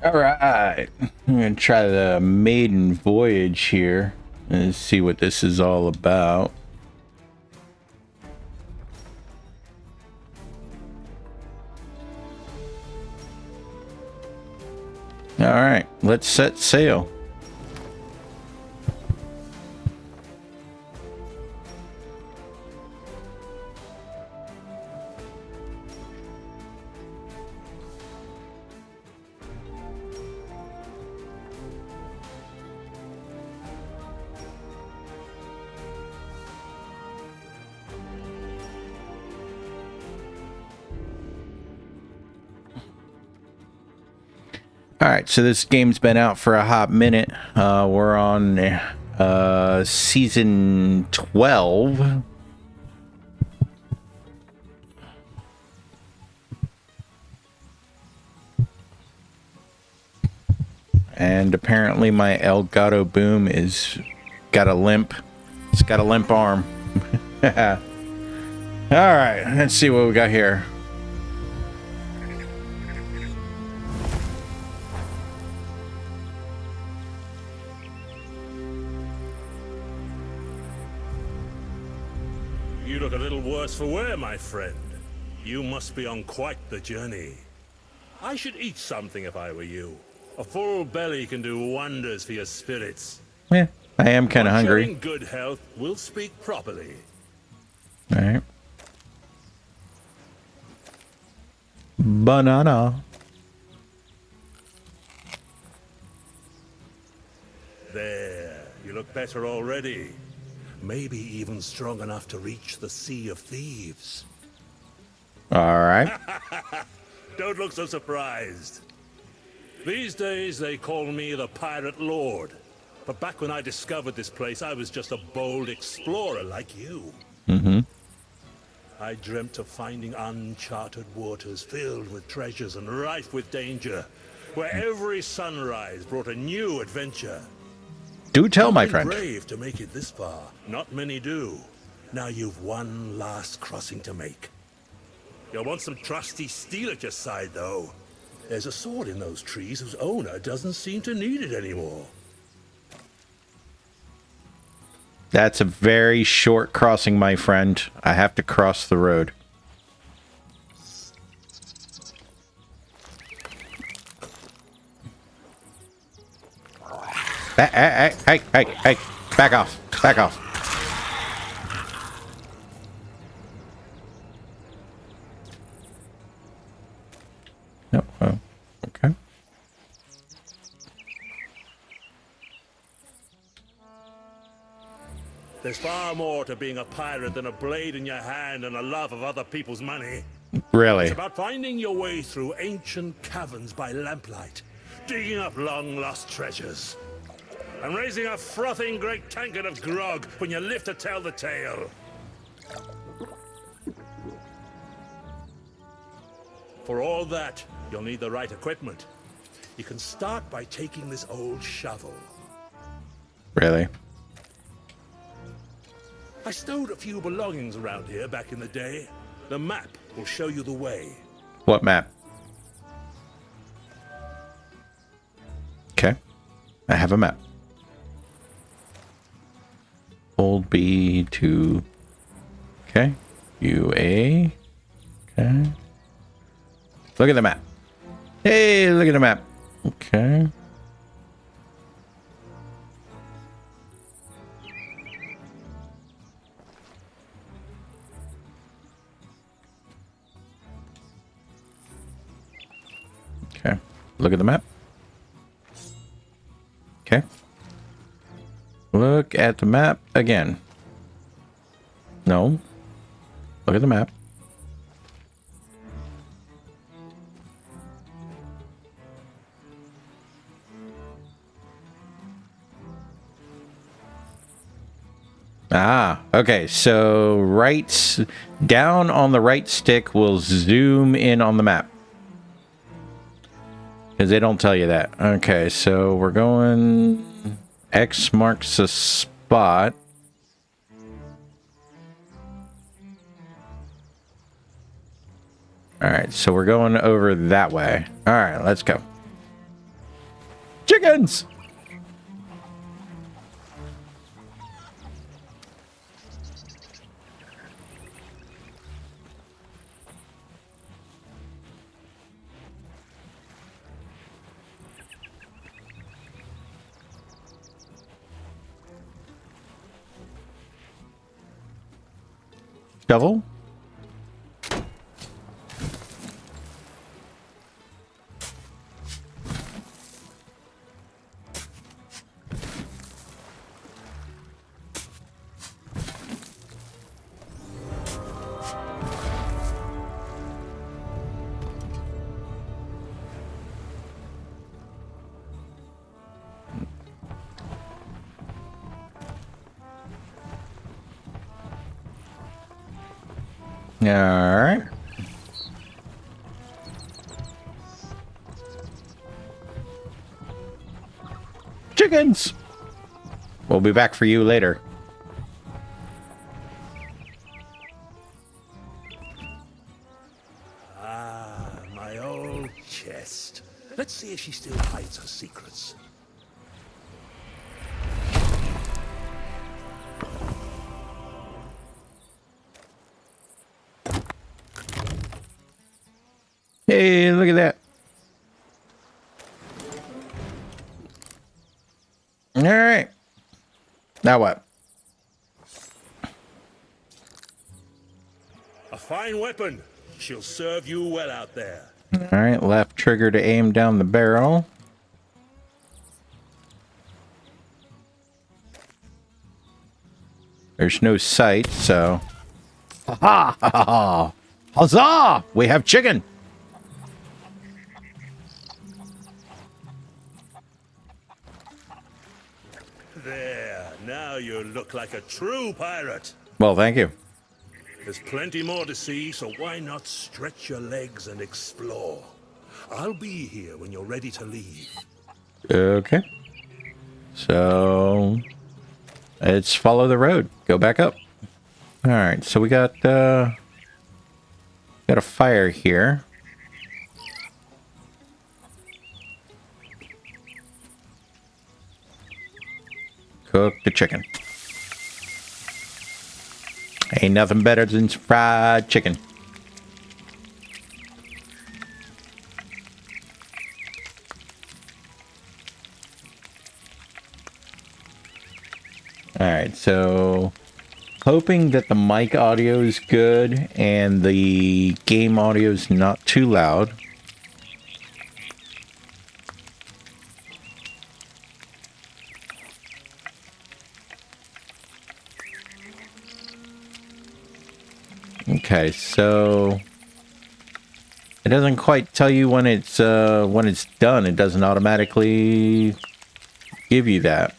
Alright, I'm gonna try the Maiden Voyage here and see what this is all about. Alright, let's set sail. Alright, so this game's been out for a hot minute. We're on season 12. And apparently my Elgato Boom is got a limp. It's got a limp arm. Alright, let's see what we got here. You look a little worse for wear, my friend. You must be on quite the journey. I should eat something if I were you. A full belly can do wonders for your spirits. Yeah, I am kind of hungry. In good health, we'll speak properly. All right. Banana. There, you look better already. Maybe even strong enough to reach the Sea of Thieves. All right. Don't look so surprised. These days they call me the Pirate Lord. But back when I discovered this place, I was just a bold explorer like you. Mm-hmm. I dreamt of finding uncharted waters filled with treasures and rife with danger, where every sunrise brought a new adventure. Do tell, my friend. Brave to make it this far. Not many do. Now you've one last crossing to make. You'll want some trusty steel at your side, though. There's a sword in those trees whose owner doesn't seem to need it anymore. That's a very short crossing, my friend. I have to cross the road. Hey, back off, back off. No, oh, okay. There's far more to being a pirate than a blade in your hand and a love of other people's money. Really? It's about finding your way through ancient caverns by lamplight, digging up long-lost treasures, and raising a frothing great tankard of grog when you live to tell the tale. For all that, you'll need the right equipment. You can start by taking this old shovel. Really? I stowed a few belongings around here back in the day. The map will show you the way. What map? Okay. I have a map. Hold B to... Okay. UA. Okay. Look at the map. Hey, look at the map. Okay. Okay. Look at the map. Okay. Look at the map again. No. Look at the map. Ah, okay. So down on the right stick will zoom in on the map. Because they don't tell you that. Okay, so we're going... X marks a spot. Alright, so we're going over that way. Alright, let's go. Chickens! Shovel? All right. Chickens! We'll be back for you later. Ah, my old chest. Let's see if she still hides her secrets. Hey, look at that. All right. Now what? A fine weapon. She'll serve you well out there. All right, left trigger to aim down the barrel. There's no sight, so... Ha ha! Ha! Huzzah! We have chicken! There, now you look like a true pirate. Well, thank you. There's plenty more to see, so why not stretch your legs and explore? I'll be here when you're ready to leave. Okay. So... let's follow the road. Go back up. All right, so we got a fire here. Cook the chicken. Ain't nothing better than fried chicken. All right, so hoping that the mic audio is good and the game audio is not too loud. Okay, so it doesn't quite tell you when it's done. It doesn't automatically give you that.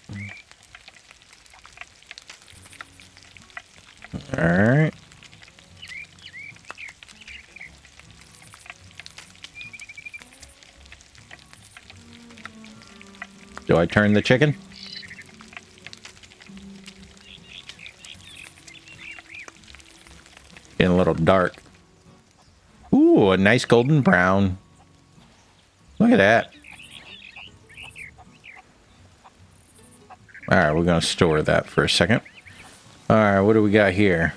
All right. Do I turn the chicken? Getting a little dark. Ooh, a nice golden brown. Look at that. All right, we're going to store that for a second. All right, what do we got here?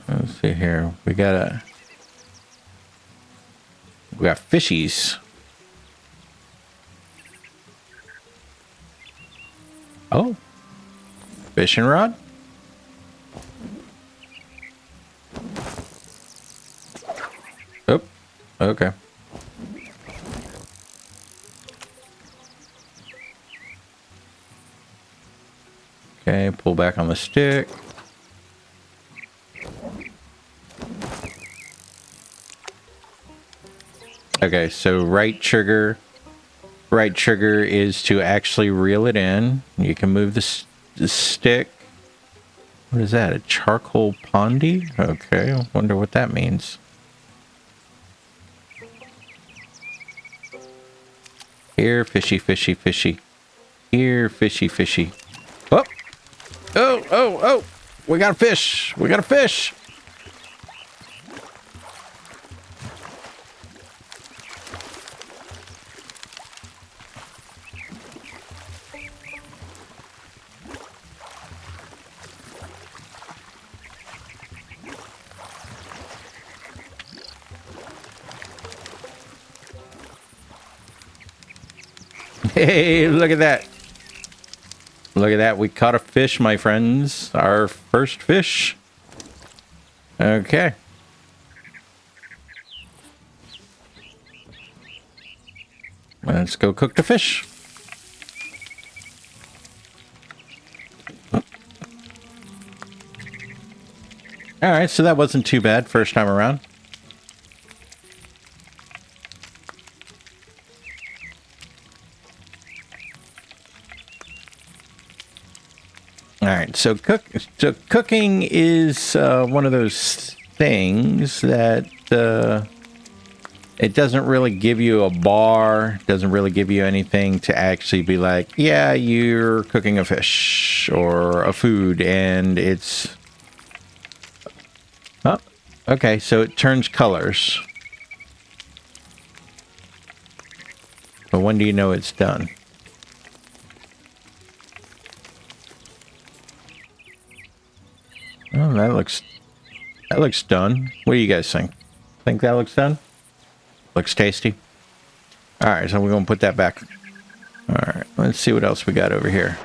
Let's see here. We got fishies. Oh, fishing rod. Oh, okay. Okay, pull back on the stick. Okay, so right trigger is to actually reel it in. You can move the stick. What is that? A charcoal pondy? Okay, I wonder what that means. Here, fishy, fishy, fishy. Here, fishy, fishy. Oh! Oh, oh, oh! We got a fish! We got a fish! Hey, look at that. Look at that. We caught a fish, my friends. Our first fish. Okay. Let's go cook the fish. Alright, so that wasn't too bad first time around. Alright, so cooking is one of those things that it doesn't really give you a bar, doesn't really give you anything to actually be like, yeah, you're cooking a fish or a food, and it's... Oh, okay, so it turns colors. But when do you know it's done? Oh, that looks done. What do you guys think? Think that looks done? Looks tasty. All right, so we're gonna put that back. All right, let's see what else we got over here.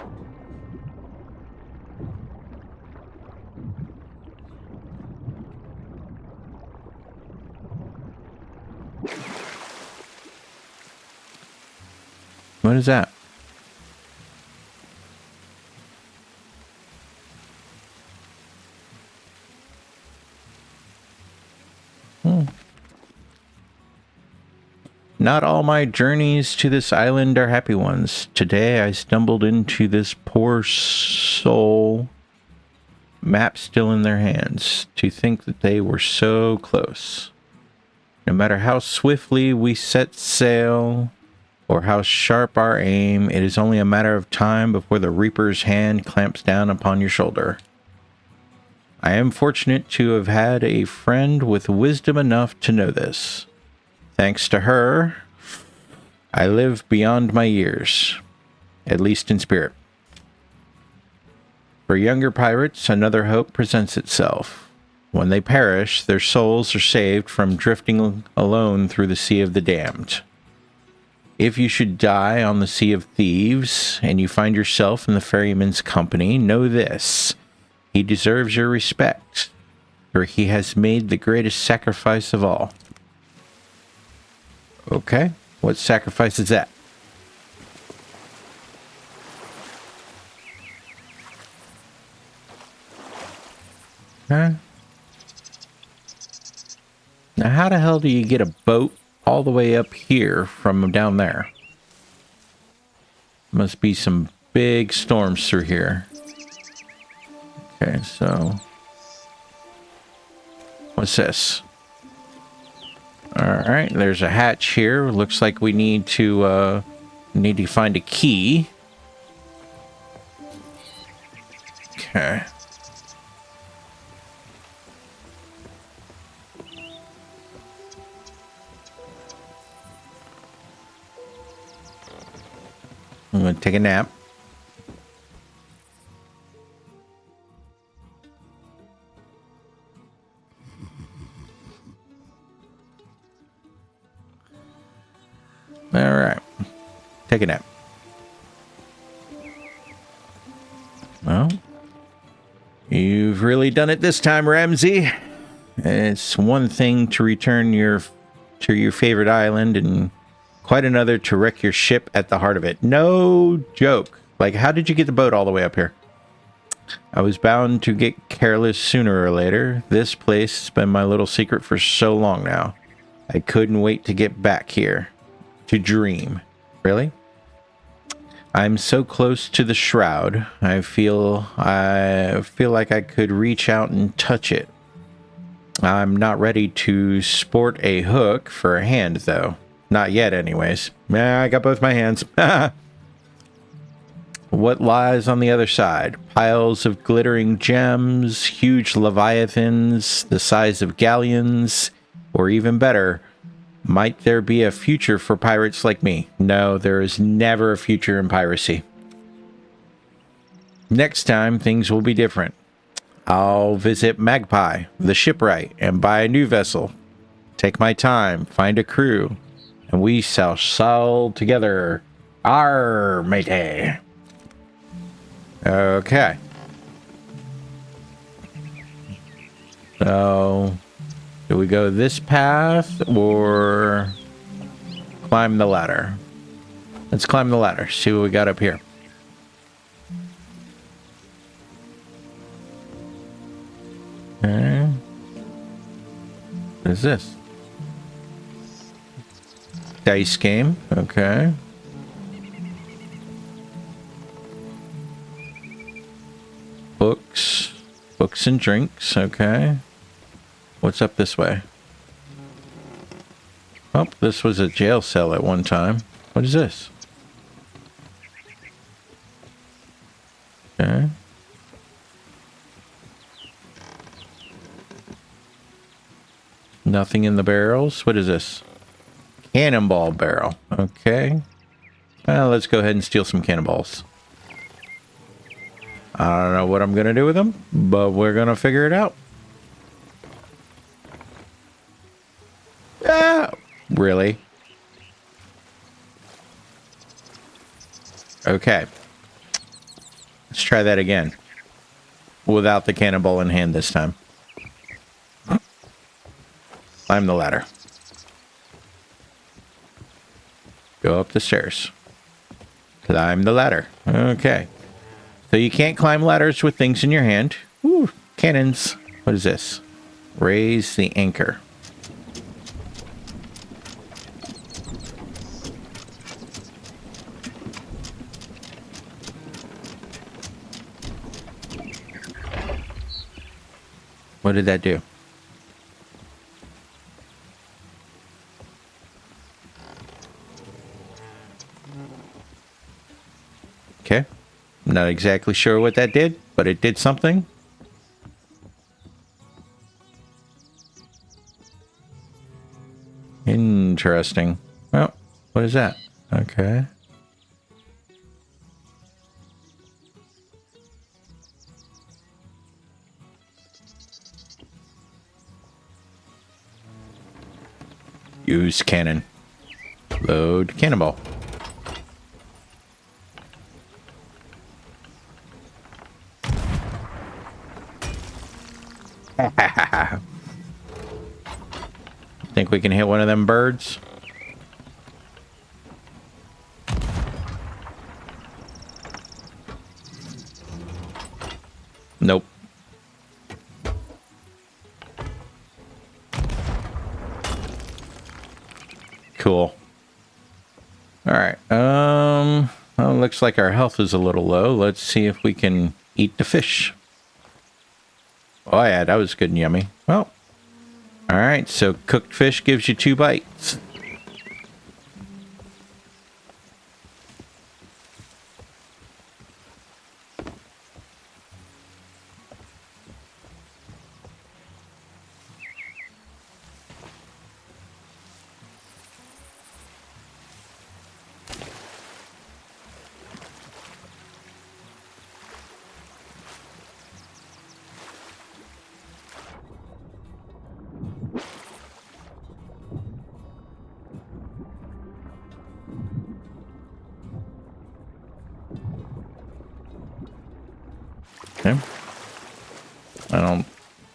What is that? Not all my journeys to this island are happy ones. Today I stumbled into this poor soul. Map still in their hands. To think that they were so close. No matter how swiftly we set sail, or how sharp our aim, it is only a matter of time before the Reaper's hand clamps down upon your shoulder. I am fortunate to have had a friend with wisdom enough to know this. Thanks to her, I live beyond my years, at least in spirit. For younger pirates, another hope presents itself. When they perish, their souls are saved from drifting alone through the Sea of the Damned. If you should die on the Sea of Thieves, and you find yourself in the ferryman's company, know this. He deserves your respect, for he has made the greatest sacrifice of all. Okay, what sacrifice is that? Huh? Now how the hell do you get a boat all the way up here from down there? Must be some big storms through here. Okay, so... what's this? Alright, there's a hatch here. Looks like we need to find a key. Okay. I'm gonna take a nap. All right, take a nap. Well, you've really done it this time, Ramsey. It's one thing to return to your favorite island, and quite another to wreck your ship at the heart of it. No joke. Like, how did you get the boat all the way up here? I was bound to get careless sooner or later. This place has been my little secret for so long now. I couldn't wait to get back here. To dream. Really? I'm so close to the shroud. I feel like I could reach out and touch it. I'm not ready to sport a hook for a hand, though. Not yet, anyways. I got both my hands. What lies on the other side? Piles of glittering gems, huge leviathans, the size of galleons, or even better, might there be a future for pirates like me? No, there is never a future in piracy. Next time, things will be different. I'll visit Magpie, the shipwright, and buy a new vessel. Take my time, find a crew, and we shall sail together Arr, matey. Okay. So, do we go this path or climb the ladder? Let's climb the ladder. See what we got up here. Okay. What is this? Dice game. Okay. Books. Books and drinks. Okay. What's up this way? Oh, this was a jail cell at one time. What is this? Okay. Nothing in the barrels. What is this? Cannonball barrel. Okay. Well, let's go ahead and steal some cannonballs. I don't know what I'm going to do with them, but we're going to figure it out. Ah, really? Okay. Let's try that again. Without the cannonball in hand this time. Climb the ladder. Go up the stairs. Climb the ladder. Okay. So you can't climb ladders with things in your hand. Ooh, cannons. What is this? Raise the anchor. What did that do? Okay. I'm not exactly sure what that did, but it did something. Interesting. Well, what is that? Okay. Use cannon. Load cannonball. Think we can hit one of them birds? Nope. Cool. All right. Well, looks like our health is a little low. Let's see if we can eat the fish. Oh yeah, that was good and yummy. Well, all right. So cooked fish gives you 2 bites. Okay.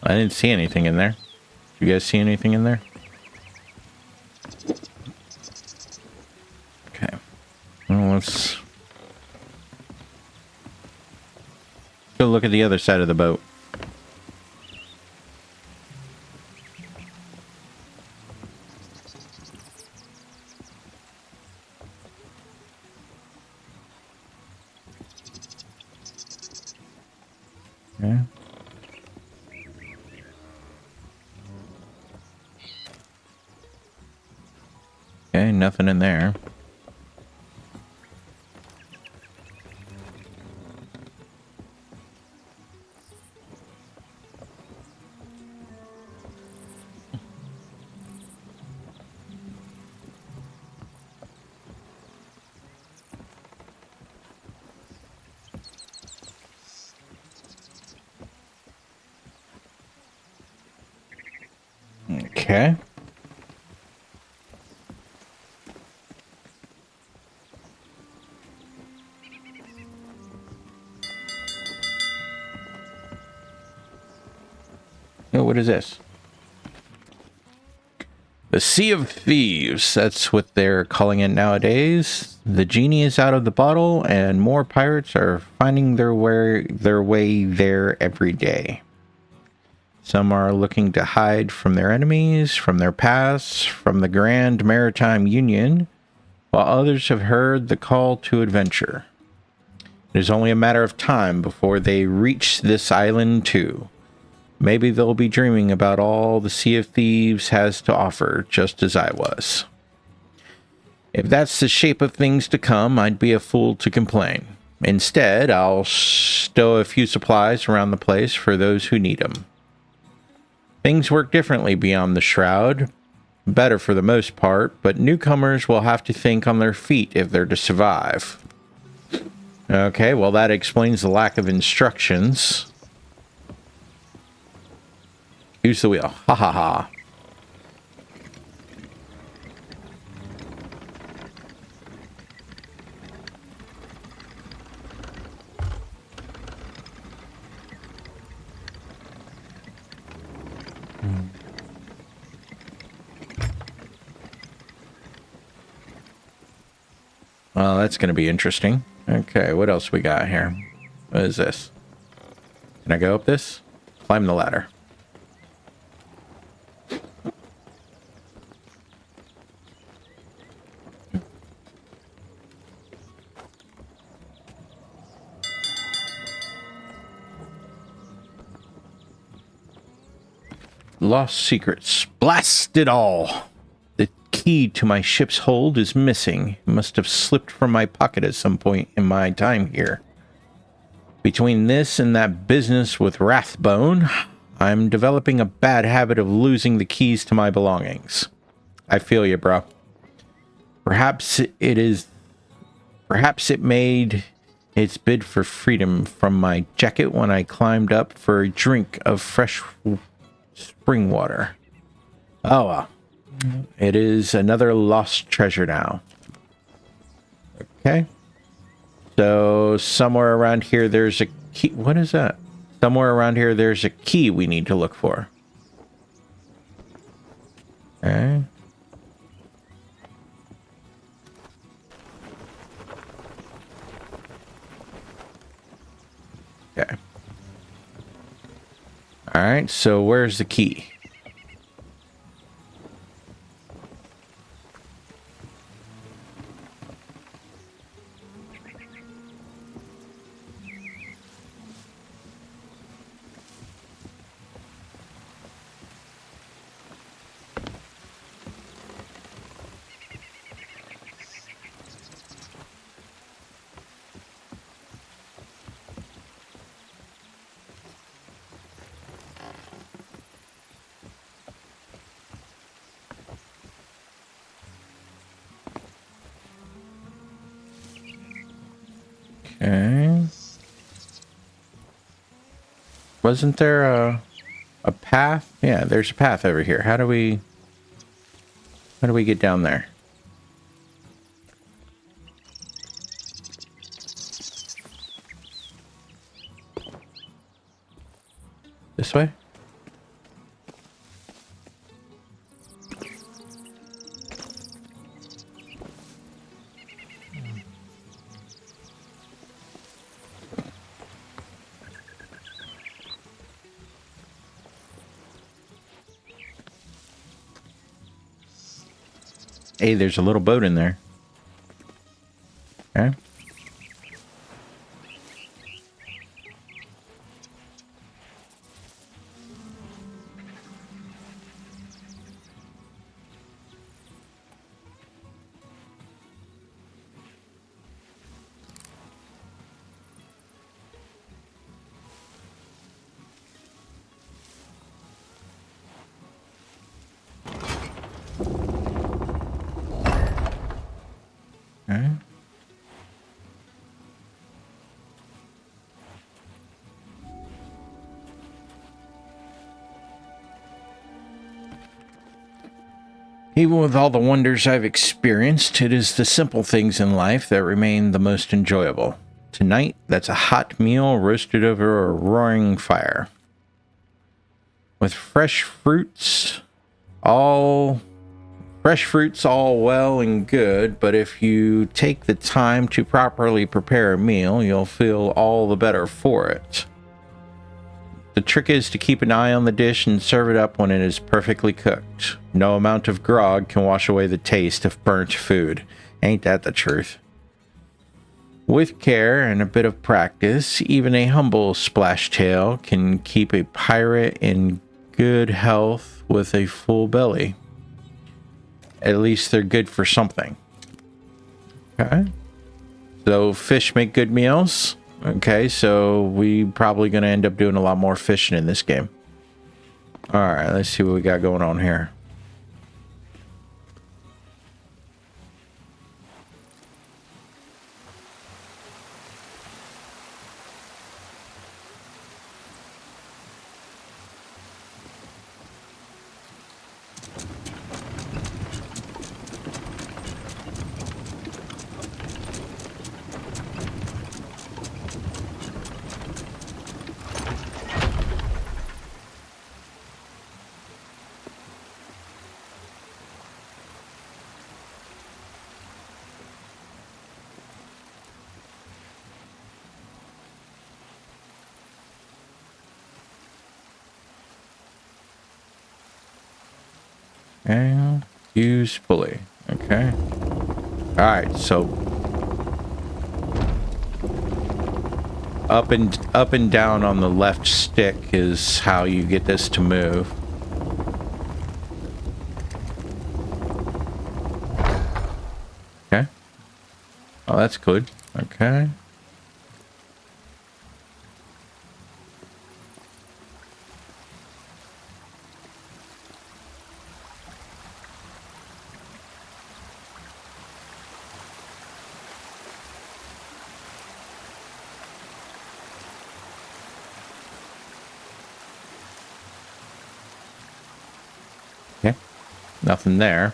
I didn't see anything in there. You guys see anything in there? Okay. Well, let's go look at the other side of the boat. Okay. Okay, nothing in there. Okay. Oh, what is this? The Sea of Thieves. That's what they're calling it nowadays. The genie is out of the bottle, and more pirates are finding their way there every day. Some are looking to hide from their enemies, from their pasts, from the Grand Maritime Union, while others have heard the call to adventure. It is only a matter of time before they reach this island too. Maybe they'll be dreaming about all the Sea of Thieves has to offer, just as I was. If that's the shape of things to come, I'd be a fool to complain. Instead, I'll stow a few supplies around the place for those who need them. Things work differently beyond the Shroud. Better for the most part, but newcomers will have to think on their feet if they're to survive. Okay, well that explains the lack of instructions. Use the wheel. Ha ha ha. Well, that's going to be interesting. Okay, what else we got here? What is this? Can I go up this? Climb the ladder. Lost secrets. Blast it all! The key to my ship's hold is missing. It must have slipped from my pocket at some point in my time here. Between this and that business with Rathbone, I'm developing a bad habit of losing the keys to my belongings. I feel you, bro. Perhaps it made its bid for freedom from my jacket when I climbed up for a drink of fresh spring water. Oh, well. It is another lost treasure now. Okay. So, somewhere around here there's a key. What is that? Somewhere around here there's a key we need to look for. Okay. Okay. Alright, so where's the key? Okay. Wasn't there a path? Yeah, there's a path over here. How do we get down there? This way? Hey, there's a little boat in there. Okay. Okay. Even with all the wonders I've experienced, it is the simple things in life that remain the most enjoyable. Tonight, that's a hot meal roasted over a roaring fire. with fresh fruits, all well and good, but if you take the time to properly prepare a meal, you'll feel all the better for it. The trick is to keep an eye on the dish and serve it up when it is perfectly cooked. No amount of grog can wash away the taste of burnt food. Ain't that the truth? With care and a bit of practice, even a humble splash tail can keep a pirate in good health with a full belly. At least they're good for something. Okay. So fish make good meals. Okay, so we probably going to end up doing a lot more fishing in this game. All right, let's see what we got going on here. And use fully. Okay. All right. So up and down on the left stick is how you get this to move. Okay. Oh, that's good. Okay. Okay. Nothing there.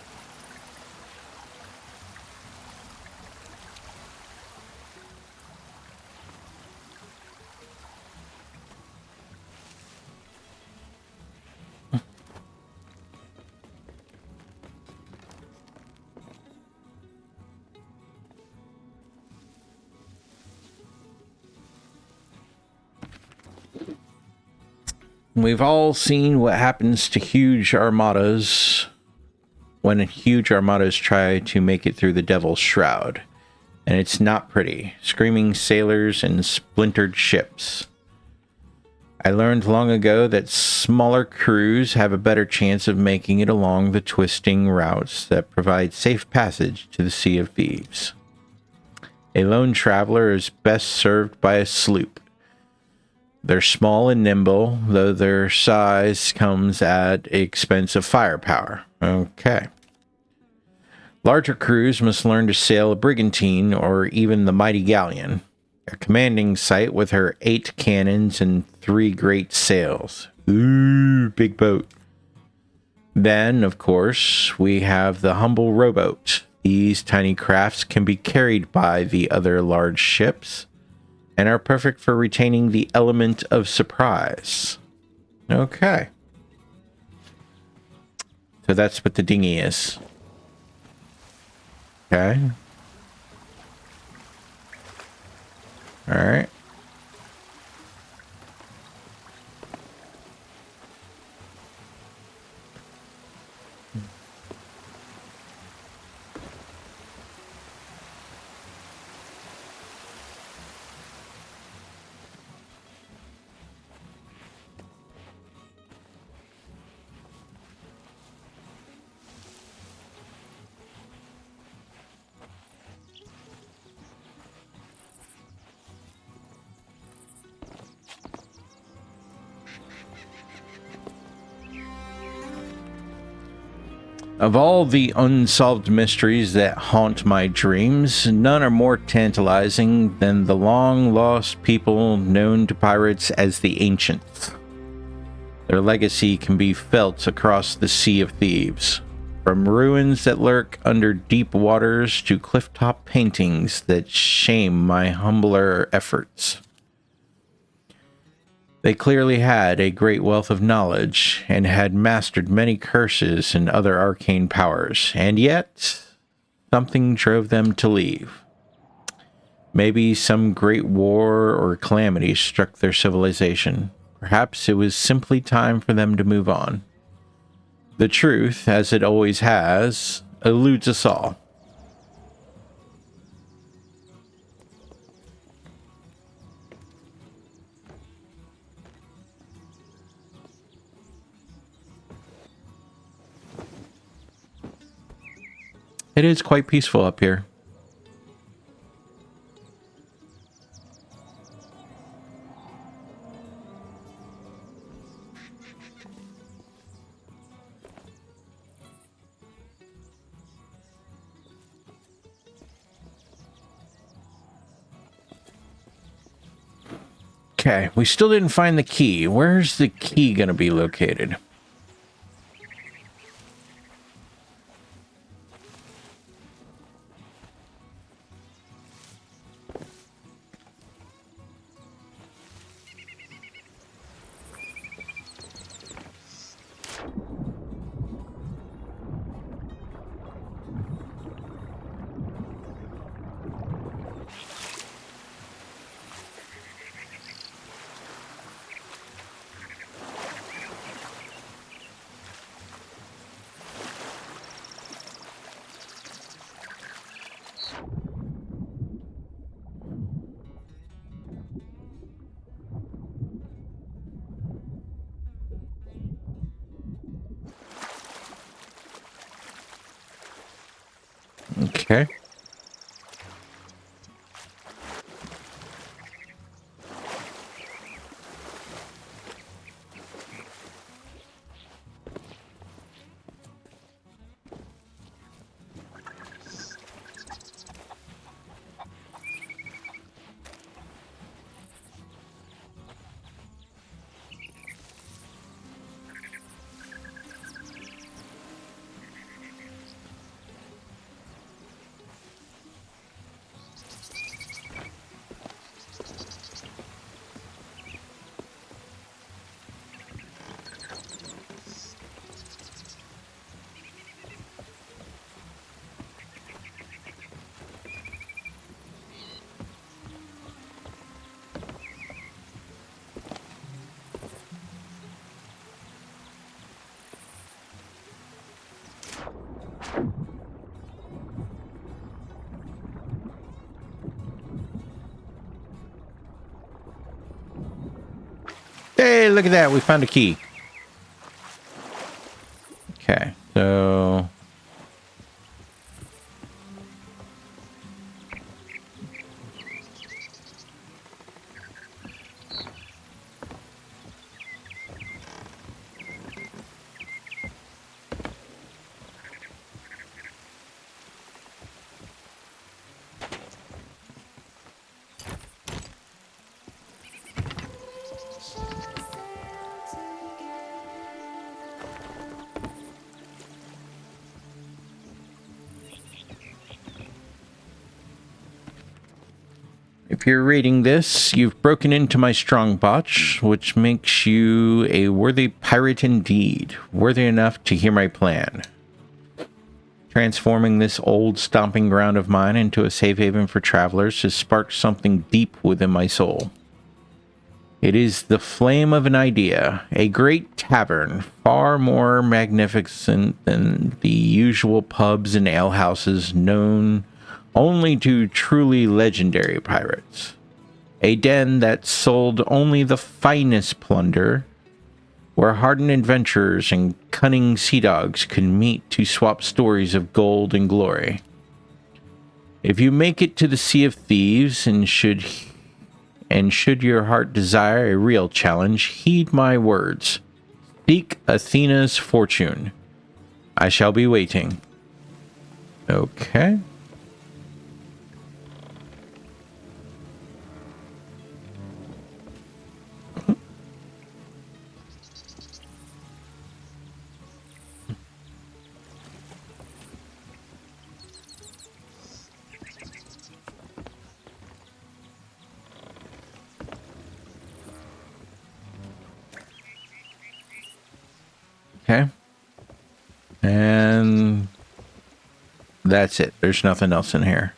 We've all seen what happens to huge armadas when huge armadas try to make it through the Devil's Shroud. And it's not pretty. Screaming sailors and splintered ships. I learned long ago that smaller crews have a better chance of making it along the twisting routes that provide safe passage to the Sea of Thieves. A lone traveler is best served by a sloop. They're small and nimble, though their size comes at the expense of firepower. Okay. Larger crews must learn to sail a brigantine or even the mighty galleon, a commanding sight with her 8 cannons and 3 great sails. Ooh, big boat. Then, of course, we have the humble rowboat. These tiny crafts can be carried by the other large ships and are perfect for retaining the element of surprise. Okay. So that's what the dinghy is. Okay. All right. Of all the unsolved mysteries that haunt my dreams, none are more tantalizing than the long-lost people known to pirates as the Ancients. Their legacy can be felt across the Sea of Thieves, from ruins that lurk under deep waters to clifftop paintings that shame my humbler efforts. They clearly had a great wealth of knowledge and had mastered many curses and other arcane powers, and yet something drove them to leave. Maybe some great war or calamity struck their civilization. Perhaps it was simply time for them to move on. The truth, as it always has, eludes us all. It is quite peaceful up here. Okay, we still didn't find the key. Where's the key going to be located? Okay. Hey, look at that. We found a key. Okay, so... If you're reading this, you've broken into my strong botch, which makes you a worthy pirate indeed, worthy enough to hear my plan. Transforming this old stomping ground of mine into a safe haven for travelers has sparked something deep within my soul. It is the flame of an idea, a great tavern, far more magnificent than the usual pubs and alehouses known only to truly legendary pirates. A den that sold only the finest plunder, where hardened adventurers and cunning sea dogs could meet to swap stories of gold and glory. If you make it to the Sea of Thieves and should your heart desire a real challenge, heed my words. Seek Athena's fortune. I shall be waiting. Okay. Okay. And that's it. There's nothing else in here.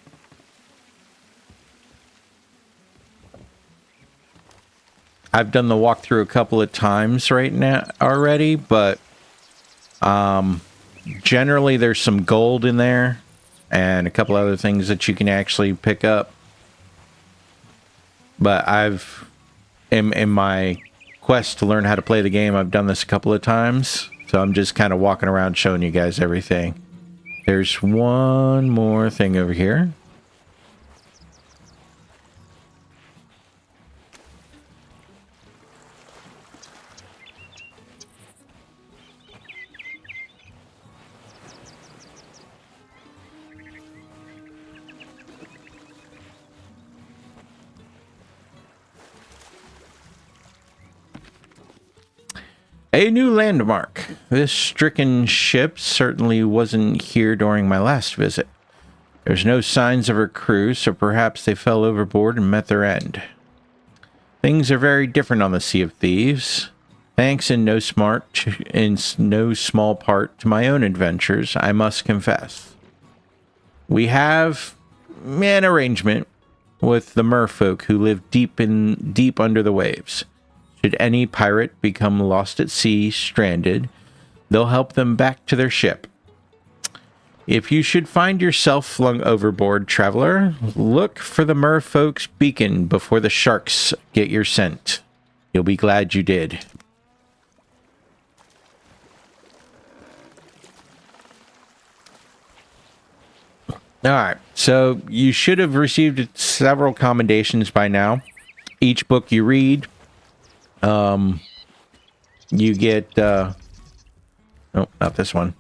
I've done the walkthrough a couple of times right now already, but generally there's some gold in there and a couple other things that you can actually pick up. But in my quest to learn how to play the game, I've done this a couple of times. So I'm just kind of walking around showing you guys everything. There's one more thing over here. A new landmark. This stricken ship certainly wasn't here during my last visit. There's no signs of her crew, so perhaps they fell overboard and met their end. Things are very different on the Sea of Thieves. Thanks in no small part to my own adventures, I must confess. We have an arrangement with the merfolk who live deep under the waves. Should any pirate become lost at sea, stranded, they'll help them back to their ship. If you should find yourself flung overboard, traveler, look for the merfolk's beacon before the sharks get your scent. You'll be glad you did. Alright, so you should have received several commendations by now. Each book you read, you get, oh, not this one.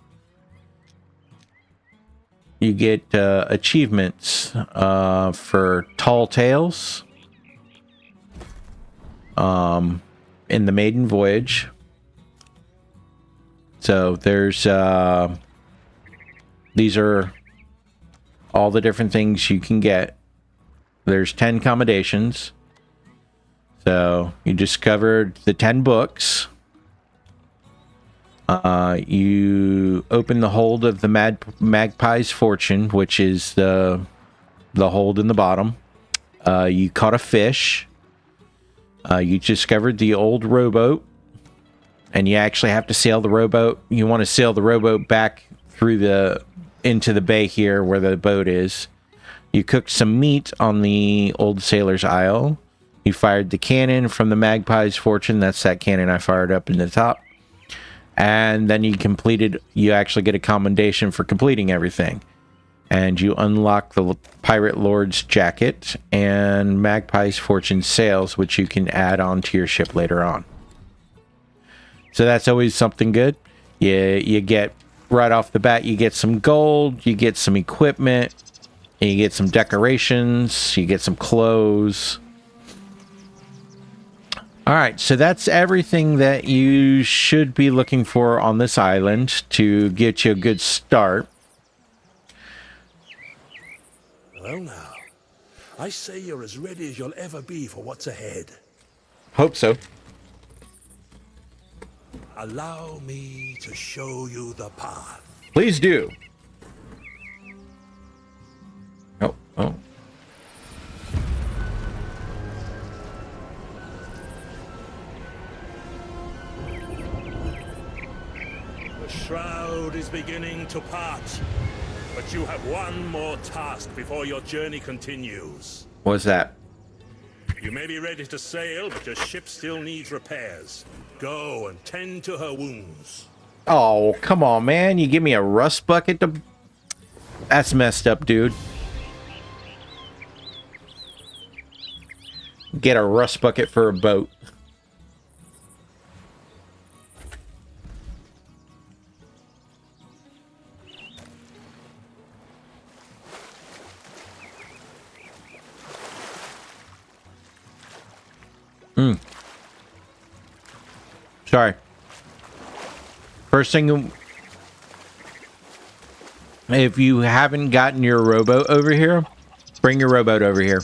You get, achievements, for tall tales, in the Maiden Voyage. So there's, these are all the different things you can get. There's 10 commendations. So you discovered the 10 books. You open the hold of the Magpie's Fortune, which is the hold in the bottom. You caught a fish. You discovered the old rowboat, and you actually have to sail the rowboat. You want to sail the rowboat back through into the bay here where the boat is. You cooked some meat on the old sailor's isle. You fired the cannon from the Magpie's Fortune. That's that cannon I fired up in the top. And then you actually get a commendation for completing everything. And you unlock the Pirate Lord's jacket and Magpie's Fortune sails, which you can add on to your ship later on. So that's always something good. You get, right off the bat, you get some gold, you get some equipment, and you get some decorations, you get some clothes. Alright, so that's everything that you should be looking for on this island to get you a good start. Well now, I say you're as ready as you'll ever be for what's ahead. Hope so. Allow me to show you the path. Please do. Oh. The shroud is beginning to part, but you have one more task before your journey continues. What's that? You may be ready to sail, but your ship still needs repairs. Go and tend to her wounds. Oh, come on, man. You give me a rust bucket to... That's messed up, dude. Get a rust bucket for a boat. Sorry. First thing, if you haven't gotten your rowboat over here, bring your rowboat over here.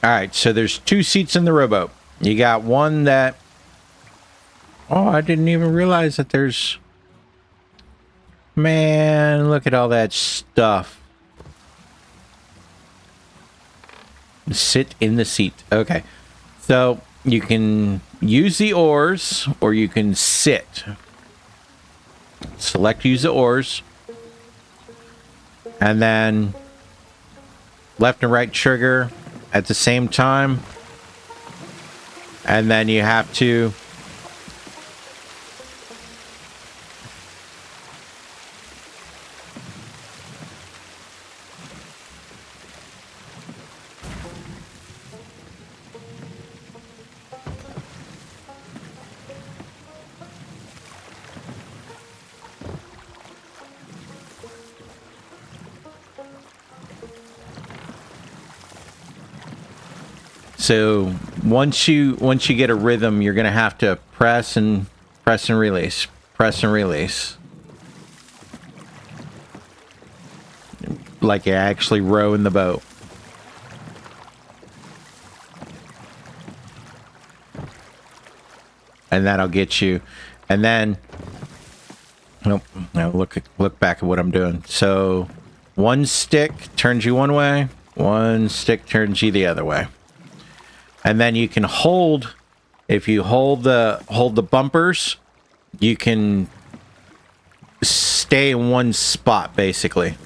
All right, so there's 2 seats in the rowboat. You got one that... Oh, I didn't even realize that there's... Man, look at all that stuff. Sit in the seat. Okay. So, you can use the oars, or you can sit. Select use the oars. And then... left and right trigger at the same time. And then you have to... So once you get a rhythm, you're gonna have to press and release, press and release, like you actually row in the boat. And that'll get you. And then, nope. Now look back at what I'm doing. So one stick turns you one way, one stick turns you the other way. And then you can hold, if you hold the bumpers, you can stay in one spot basically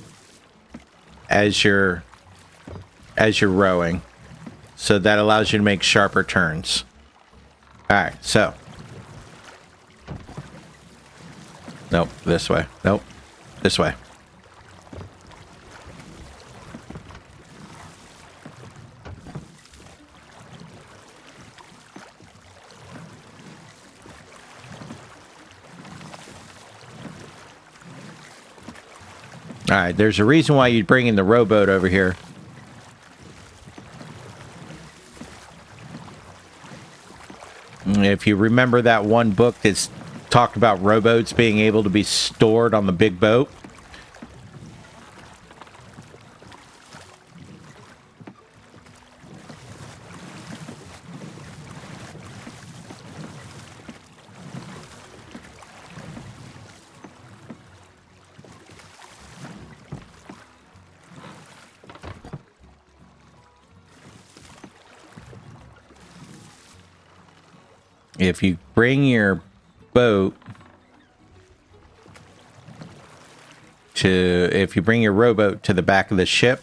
as you're rowing. So that allows you to make sharper turns. All right, so nope, this way. Nope, this way. All right, there's a reason why you'd bring in the rowboat over here. If you remember that one book that's talked about rowboats being able to be stored on the big boat. If you bring your boat to, if you bring your rowboat to the back of the ship,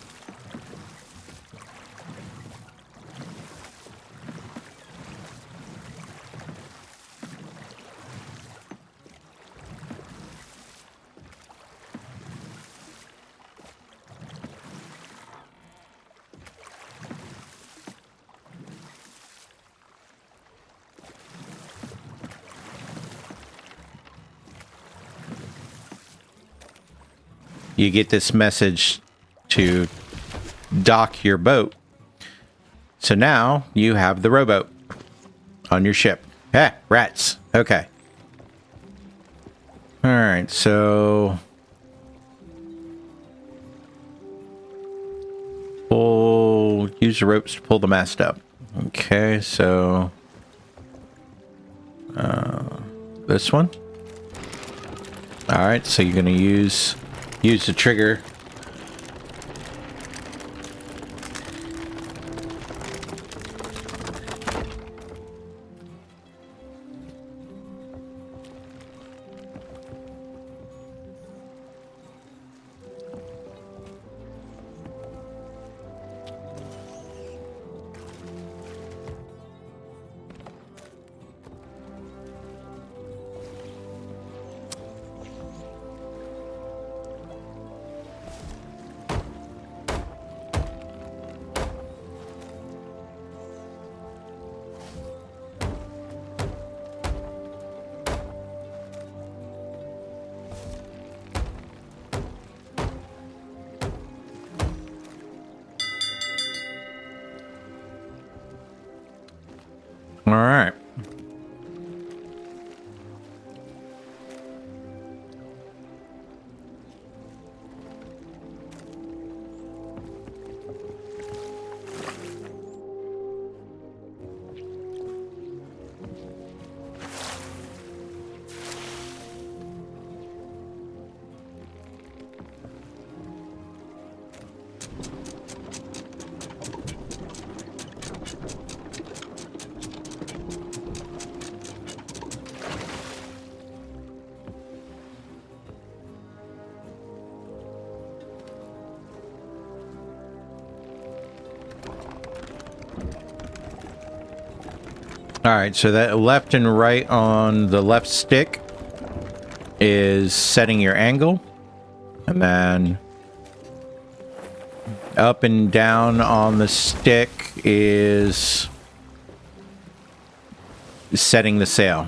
you get this message to dock your boat. So now you have the rowboat on your ship. Ah, rats. Okay. All right, so use the ropes to pull the mast up. Okay, so this one. All right, so you're going to use the trigger. All right. All right, so that left and right on the left stick is setting your angle, and then up and down on the stick is setting the sail.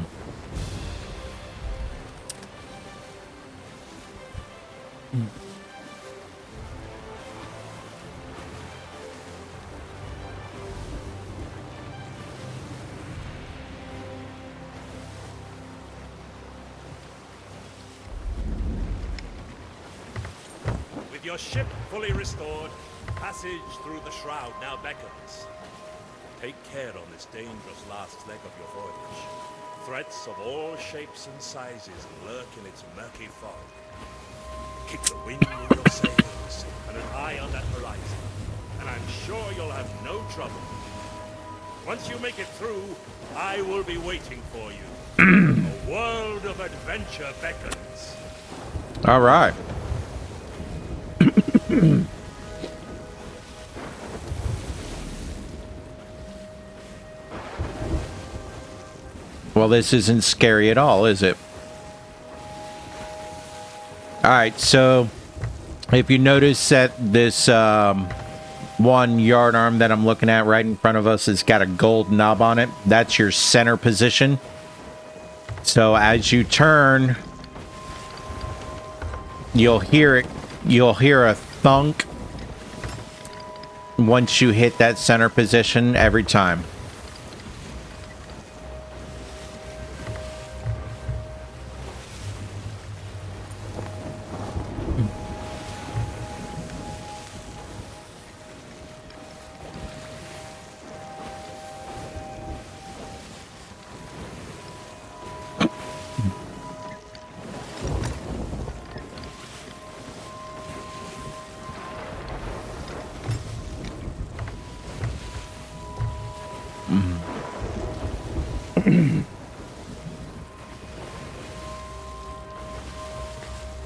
With your ship fully restored, passage through the shroud now beckons. Take care on this dangerous last leg of your voyage. Threats of all shapes and sizes lurk in its murky fog. Keep the wind in your sails and an eye on that horizon, and I'm sure you'll have no trouble. Once you make it through, I will be waiting for you. A world of adventure beckons. All right. Well, this isn't scary at all, is it? All right, so if you notice that this one yard arm that I'm looking at right in front of us has got a gold knob on it, that's your center position. So as you turn, you'll hear a thunk once you hit that center position every time.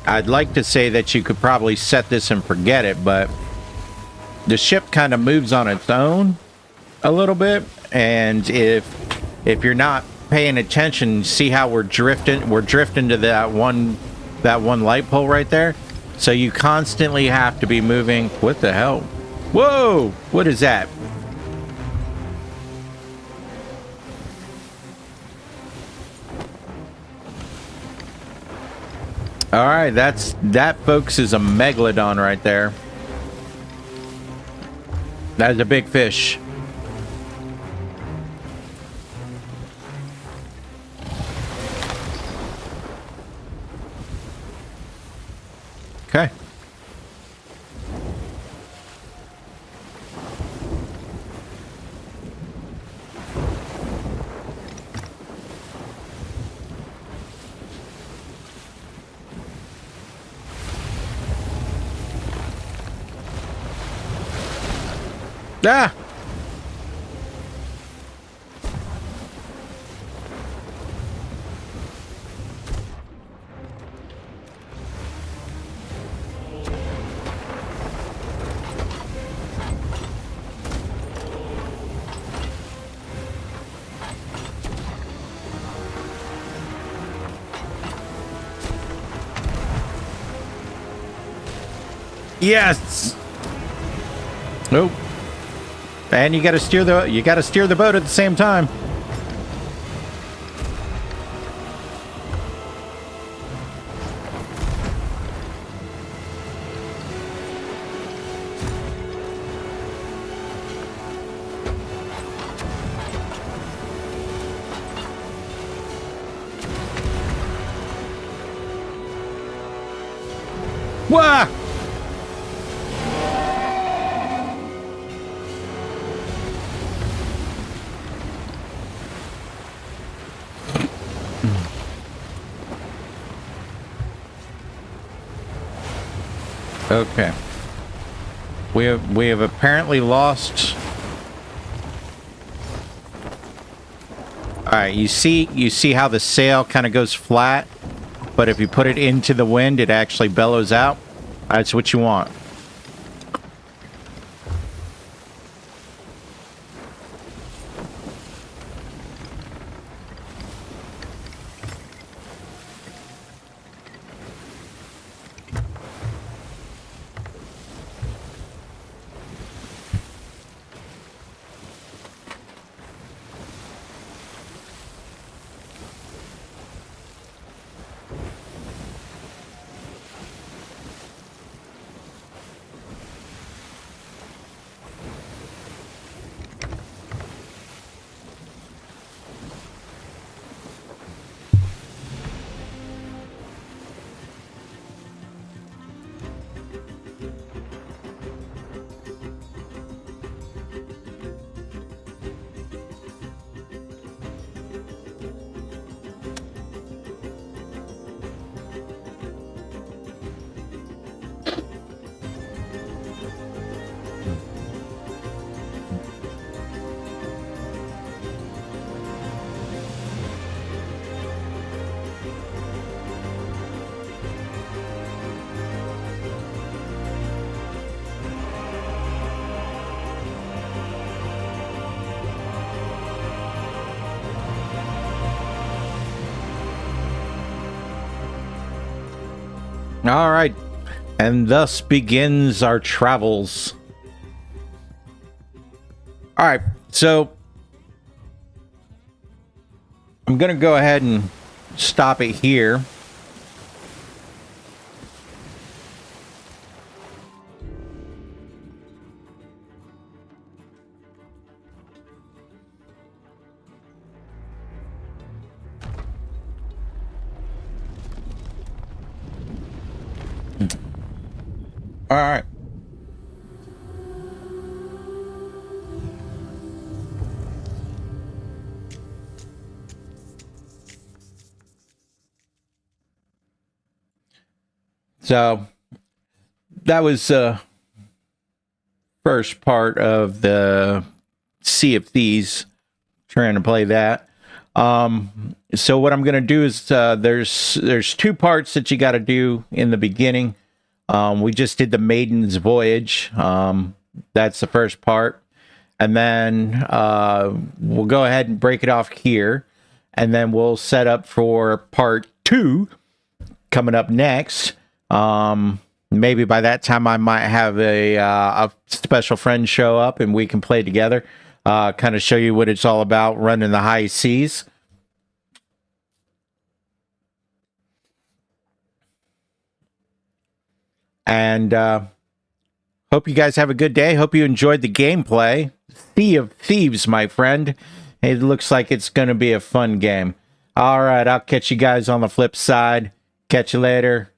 I'd like to say that you could probably set this and forget it, but the ship kind of moves on its own a little bit, and if you're not paying attention, see how we're drifting to that one light pole right there. So you constantly have to be moving. What the hell? Whoa! What is that? All right, that, folks, is a megalodon right there. That is a big fish. Okay. Ah! Yes. Nope. And you got to steer the boat at the same time. Wah! Okay. We have apparently lost. All right, you see how the sail kind of goes flat, but if you put it into the wind, it actually bellows out. That's what you want. All right. And thus begins our travels. All right. So I'm going to go ahead and stop it here. All right. So that was first part of the Sea of Thieves, trying to play that. So what I'm going to do is there's two parts that you got to do in the beginning. We just did the Maiden's Voyage. That's the first part. And then we'll go ahead and break it off here. And then we'll set up for part 2 coming up next. Maybe by that time I might have a special friend show up and we can play together. Kind of show you what it's all about running the high seas. And hope you guys have a good day. Hope you enjoyed the gameplay. Sea of Thieves, my friend. It looks like it's going to be a fun game. All right, I'll catch you guys on the flip side. Catch you later.